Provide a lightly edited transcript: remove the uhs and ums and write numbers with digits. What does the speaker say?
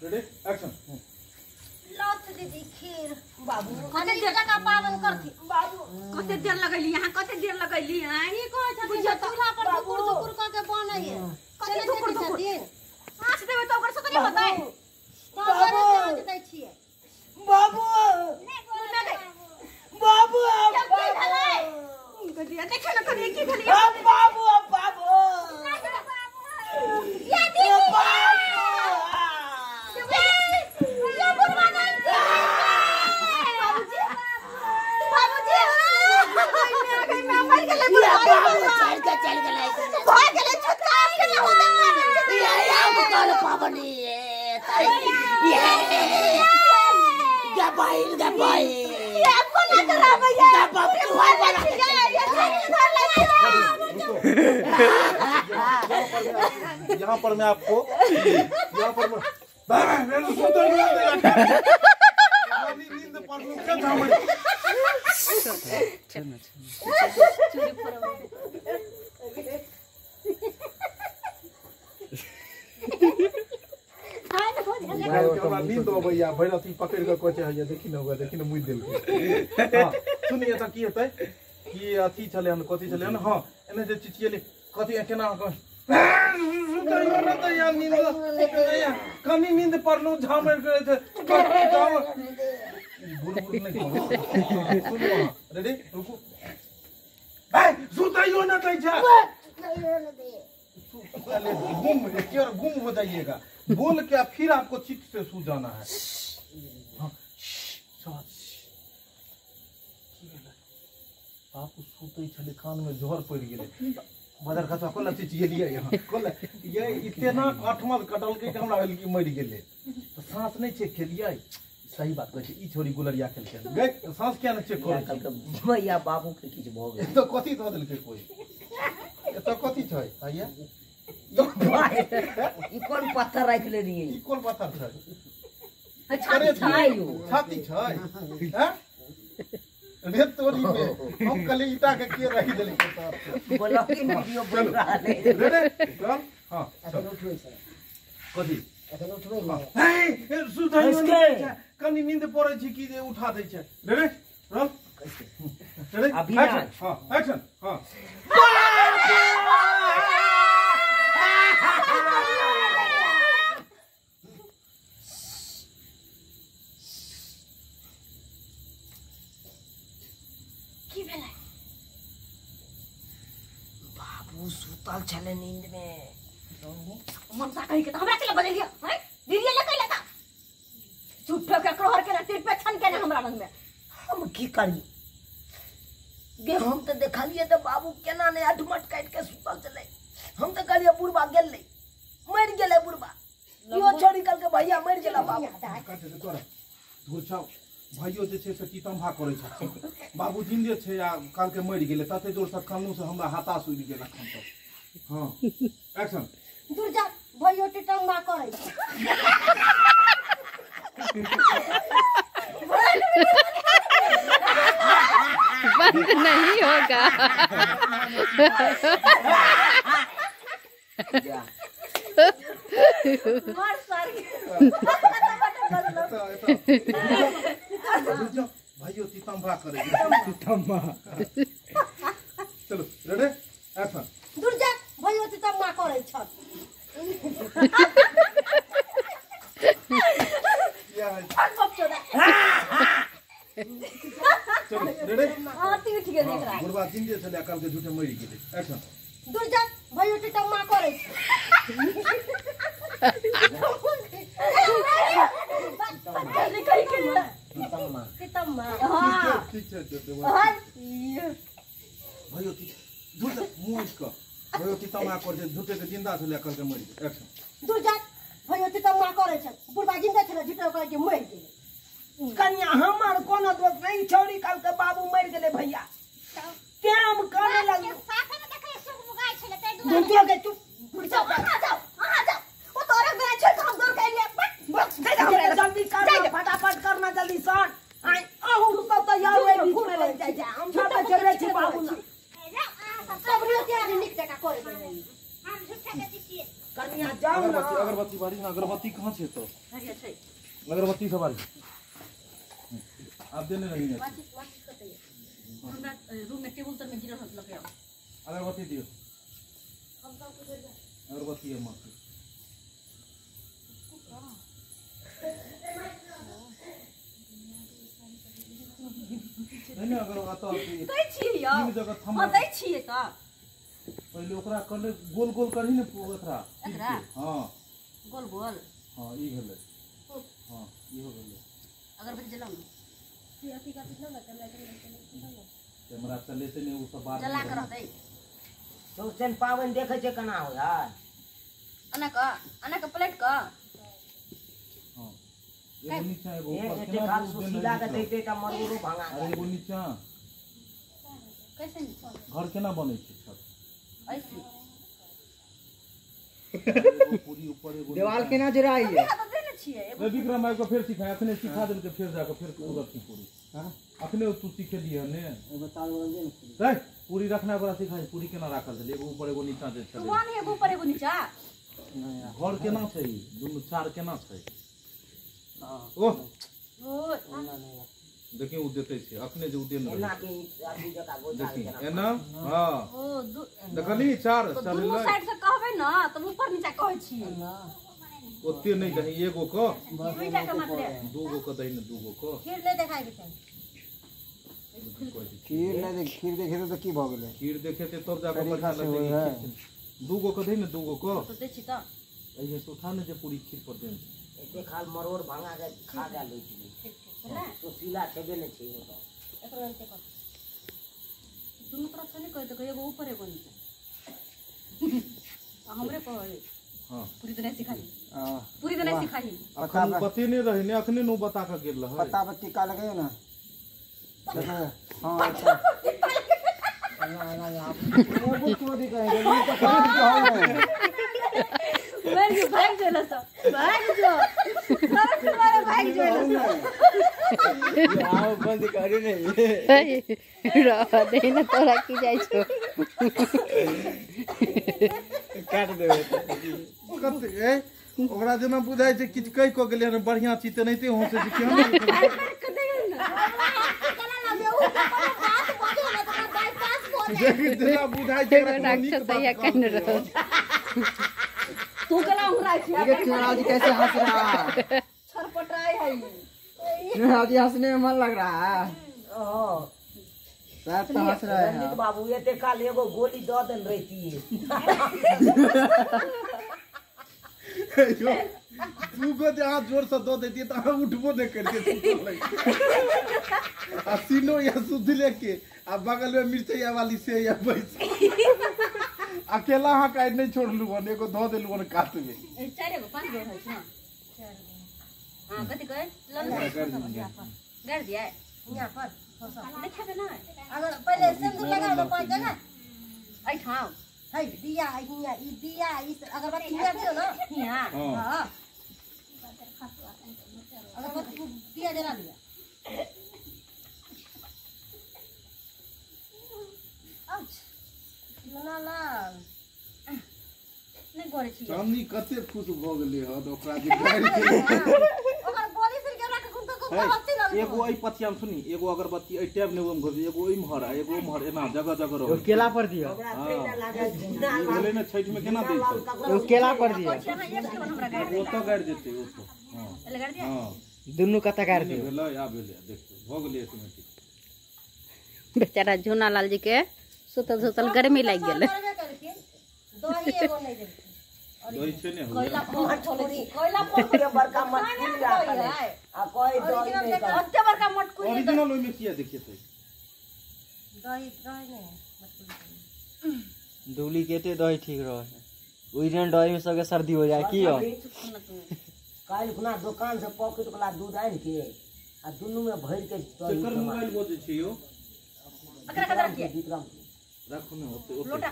Ready action. लौट दीदी खीर बाबू कते देर का पावन करथी बाबू कते देर लगैली यहाँ कते देर लगैली यहाँ ई कह छथि चूल्हा पर दुकुर दुकुर क के बनैये कते दुकुर दुकुर आँच देबै त ओकर से त नहीं होतै बाबू आज दै छियै बाबू बाबू की भेलै गदिया देखे न कनी की भेलै बाबू बाबू या दीदी यहाँ पर मैं आपको यहाँ पर नींद भैया भैरती पकड़ के कोचे है देखी न होगा देखी न मुई दिल हां सुनिए त की हेतै कि अथी छले हन कथी छले हन हां एने जे चिचियले कथी केना सुतैयो न त या नींद कनी नींद परलो झामर करे थे बुलबुल नहीं सुनो रेडी रुको ए सुतैयो न त जा पहले गुम हो जाइएगा बोल के फिर आपको चित्त से सो जाना है। आपको सुते छले कान में जोहर पड़ गेले मदर खचा कोला चिच गेलिए यहां कोला ये इतना काठमल कटल के हमरा भेल कि मर गेले तो सांस नहीं चेक केलिए सही बात कहै छै ई छोरी गुलरिया खेल के गए सांस क्या न चेक करै छै भैया बाबू के किछ भ गेल तो कथि द देलकै कोई तो कथि छै भैया ई कोन पत्थर राख ले रही ई कोन पत्थर छै छाती छै छाती छै हैं रे तोरी में हम कले ईटा के रख देले के साथ बोला कि वीडियो बन रहा है रे चल हां अखन उठबै सर कथि अखन उठबै हे सुधाई कनी नींद पड़ै छै कि उठा दै छै रे रोल रे अभी हां एक्शन हां की भेलै बाबू सुतल छले नींद में मनसा कहि के हमरा के बजेलिए हैं दीदी ले कैला था झूठो के कहर के तीर पे छन के हमरा रंग में हम की करी गे हम तो देखलिए तो बाबू केना ने अठमट काट के सुतल चले हम तो कहलिए बुढ़बा गेलै मर गेलै बुढ़बा यो छोड़ी कल के भैया मर गेला बाबू काट दे तोरा धूर छाओ भाइयो जे छै से चितंभा करे छै बाबू जिंदे छै आ काल के मर गेले तते जोर से कानू से हमरा हाथा सुनि गेल अखन तक हां एक्शन दूर जा भइयो टिटंगा करे बंद नहीं होगा मार सर भाइयों चितंभा करे चितंभा चलो रेडी एक्शन दूर जा भइयो टिटंगा करे छ चलो रेडी हां ती उठ गेल एकरा बुढ़वा जिंदे छले काल के झूठे मरि गेले एक्शन दूर जा भइयो टिटंगा करे छ टिटंगा हां ठीक छै हां भाइयों दूर से मुंह इसका भाइयों चितंभा कर जे झूठे के जिंदा छले काल के मरि गेले एक्शन दूर जा भइयो टिटंगा करे छ बुढ़वा जिंदा छले झूठो कह के मर गेल कन्या हमर कोनो दोस्त नहीं छोड़ी कल के बाबू मर गेले भैया काम करे लगे साथे में देखले सुख मुगाई छले तै दुनिया के चुप जाओ कहां जाओ वो तोरा घर छे हम दूर कर लिए जल्दी कर फटाफट करना जल्दी सर आई आहू सब तो यार वे बीच में लग जाए हम सब चले छी बाबू ना सब रियो के निक जगह करे हम झूठे के दिसिए कन्या जाओ ना अगरबत्ती बारी ना अगरबत्ती कहाँ छे तो हरिया छै अगरबत्ती सब बारी आप देने नहीं है माचिस कतै हमरा रूम में टेबल तर में गिरल हत लगे अगरबत्ती दियो अगरबत्ती है माँ नहीं अगर आता दै छियै यौ हां दै छियै त पहले ओकरा कर गोल गोल करही ने ओकरा एकरा हां गोल गोल हां ई भेलै हां ई हो गेलै अगरबत्ती जलाऊ कैमरा चले से ने वो सब बात जला कर रहतै तो चल पावन देखे छै केना हो यार अना का प्लेट का हां एगो नीचा एगो ऊपर एक खाल सुशीला के देते त मरूरो भांगा अरे एगो नीचा कैसे घर केना बनै छै छत ऐसे एगो पूरी ऊपर एगो दीवार केना जोड़ाई है तो देने छियै ए विक्रम आइ को फिर सिखाया अखने सिखा देल के फिर जाके फिर उधर की पूरी हां अखने तू सीखे दिए ने बता दो रे पूरी रखना बड़ा सिखाई पूरी केना राखल छै एगो ऊपर एगो नीचा जे छै तो वन एगो ऊपर एगो नीचा घर केना छै दुनु चार केना छै ओ ओ देखिए उ देते छै अखने जे उ देन एना के अभी जका गोजा देखिए एना हां ओ देखली चार तो चल दुनू साइड से कहबै न त ऊपर नीचा कहै छियै ओते नहीं दही एगो को दुईटा के मात्र दूगो को दही ने दूगो को खीर ले देखाई के चाहिए खीर नहीं देख खीर देखे तो की भ गेलै खीर देखे ते तब जाके तरीका बढ़िया से होय है। लगते दूगो को दही ने दूगो को तो दै छी त ऐसे से उठा ने जे पूरी खीर पर देन एते खाल मरोड़ भांगा के खा जा लै छी सुशीला छेबे नै छै एकरो अंते कर दुनू तरफ से नहीं कहै त एगो ऊपर एगो नीचा हमरे कहै हां पूरी तरह सिखाई हां पूरी तरह सिखाई अखन बते ने रही ने अखने नो बता के गेल रहे पत्ता पर टिक्का लगाइयो ना देखो हां अच्छा ना यहां वो चोरी करेंगे ये तो काम है मैं जो भाग जोला सब भाग जो तरफ से मारे भाग जोला सब आओ बंद करियो नहीं रह दे ना तोरा की जाइ छो काट देबे कते ए ओकरा जेना बुझाय छै किछ कहि को गेलै ने बढ़िया चीज त नहिते हो से कि हम जेना बुझाय छै राक्षस या कन रहो तू केला उंगरा छी ये चुनाव जी कैसे हंस रहा है छरपटाई है चुनाव जी हंसने में मन लग रहा है हां साहब तो हंस रहा है रंजीत बाबू एते काल एगो गोली द देन रहती दूगो जे हाथ जोर से दो देती त हम उठबो नहीं करके सुतल आ सीनो या सुधले के आ बगल में मिर्चैया वाली से या बैस अकेला हां काट नहीं छोड़लू वन एगो धो देलू वन काट में चार गो पांच गो है ना हां कथि कहे लन गाड़ दिया यहाँ पर देखा के ना अगर पहले सिंदूर लगा तो पांच जगह आई ठाव है दिया हिया ई दिया इस अगरबत्ती हिया दियो ना हिया हां अगरबत्ती दिया जला दिया ना लाल नहीं गोरे छी चांदनी कते खुश भ गेलै ह ओकरा जे ओकर गोली से के रख कुन तो हत्ती ना एगो आई पथिया में सुनी एगो अगरबत्ती आई टैब ने घोर एगो ओइ महर एगो महर एना जगह जगह रहो केला पर दियो ओकरा पेटा लागे झुंडा बोले ना छठ में केना दै छै केला पर दियो हां एक किलो हमरा गाड़ वो तो गाड़ देते वो तो हां ले गाड़ दिया हां दुनु कता काट दियो भेलै आ भेलै देखो भ गेलै ऑटोमेटिक बेचारा झूना लाल जी के सुतल गर्मी लाग गेल दही एगो नहीं दे दही छै ने कोयला पर छोड़ी कोयला पर बड़का मटकुरी राखल है आ कोई दही नहीं कर ओते बड़का मटकुरी ओरिजिनल ओइ में किया देखिए तो दही नहीं डुप्लीकेटे दही ठीक रहे ओरिजिनल दही में सबके सर्दी हो जाए की हो काल खुना दुकान से पॉकेट वाला दूध आन के आ दुनु में भर के चक्कर मोबाइल बोझ छै यो अकरा कदर किए विक्रम राखो ने ओते लोटा